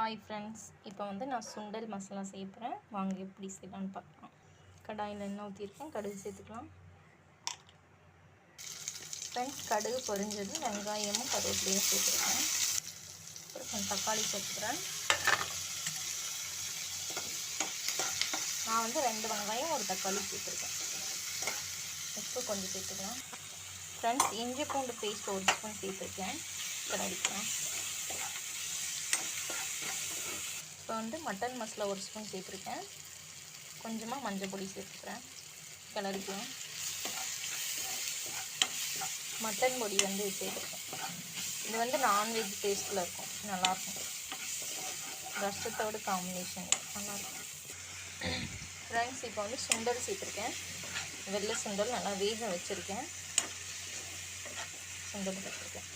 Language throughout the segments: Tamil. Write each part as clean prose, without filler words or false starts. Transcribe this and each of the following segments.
ஹாய் ஃப்ரெண்ட்ஸ், இப்போ வந்து நான் சுண்டல் மசாலா செய்ய போகிறேன். வாங்க எப்படி செய்யலான்னு பார்க்கலாம். கடாயில் எண்ணெய் ஊற்றிருக்கேன், கடுகு சேர்த்துக்கலாம். ஃப்ரெண்ட்ஸ், கடுகு பொரிஞ்சதும் வெங்காயமும் கருவேப்பிலையும் சேர்த்துருக்கேன். அப்புறம் கொஞ்சம் தக்காளி சேர்த்துக்கிறேன். நான் வந்து 2 வெங்காயம் 1 தக்காளி சேர்த்துருக்கேன். உப்பு கொஞ்சம் சேர்த்துக்கலாம். ஃப்ரெண்ட்ஸ், இஞ்சி பூண்டு பேஸ்ட் 1 ஸ்பூன் சேர்த்துருக்கேன். கலரிக்கலாம். இப்போ வந்து மட்டன் மசாலா 1 ஸ்பூன் சேர்த்துருக்கேன். கொஞ்சமாக மஞ்சள் பொடி சேர்த்துக்கிறேன். கிளறிக்கலாம். மட்டன் பொடி வந்து சேர்த்துருக்கேன். இது வந்து நான்வெஜ் டேஸ்ட்டில் இருக்கும், நல்லாயிருக்கும். ரசத்தோடு காம்பினேஷன் நல்லாயிருக்கும். ஃப்ரெண்ட்ஸ், இப்போ வந்து சுண்டல் சேர்த்துருக்கேன். வெள்ளை சுண்டல் நல்லா வேக வச்சுருக்கேன். சுண்டல் சேர்த்துருக்கேன்.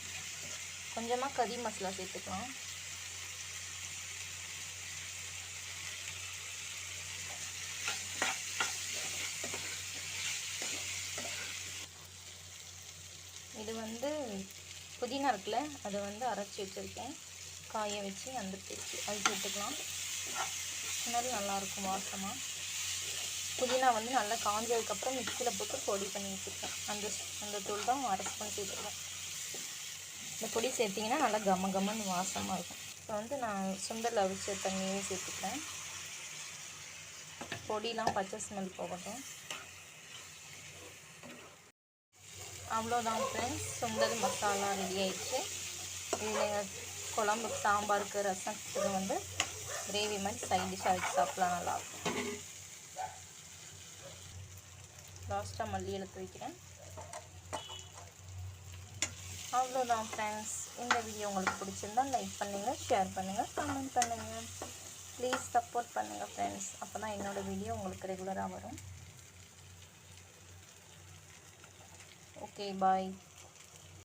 கொஞ்சமாக கறி மசாலா சேர்த்துக்கலாம். இது வந்து புதினா இருக்குல்ல, அதை வந்து அரைச்சி வச்சுருக்கேன். காய வச்சு அந்த பேஸ்ட் அது சேர்த்துக்கலாம். ஸ்மெல் நல்லாயிருக்கும், வாசமாக. புதினா வந்து நல்லா காஞ்சதுக்கப்புறம் மிக்சியில் போட்டு பொடி பண்ணி வச்சுருக்கேன். அந்த தூள் தான் அரை ஸ்பூன் சேர்த்துருக்கேன். இந்த பொடி சேர்த்திங்கன்னா நல்லா கமன்னு வாசமாக இருக்கும். இப்போ வந்து நான் சுண்டல் அவிச்ச தண்ணியே சேர்த்துக்கிறேன். பொடிலாம் பச்சை ஸ்மெல் போகட்டும். அவ்வளோதான் ஃப்ரெண்ட்ஸ், சுண்டல் மசாலா ரெடி ஆயிடுச்சு. இதில் குழம்பு, சாம்பாருக்கு, ரசத்துக்கு வந்து கிரேவி மாதிரி சைட் டிஷ்ஷாக வச்சு சாப்பிட்லாம், நல்லாயிருக்கும். லாஸ்ட்டாக மல்லி எடுத்து வைக்கிறேன். அவ்வளோதான் ஃப்ரெண்ட்ஸ். இந்த வீடியோ உங்களுக்கு பிடிச்சிருந்தா லைக் பண்ணுங்கள், ஷேர் பண்ணுங்கள், கமெண்ட் பண்ணுங்கள். ப்ளீஸ் சப்போர்ட் பண்ணுங்கள் ஃப்ரெண்ட்ஸ். அப்போ தான் என்னோடய வீடியோ உங்களுக்கு ரெகுலராக வரும். ஓகே, பாய்.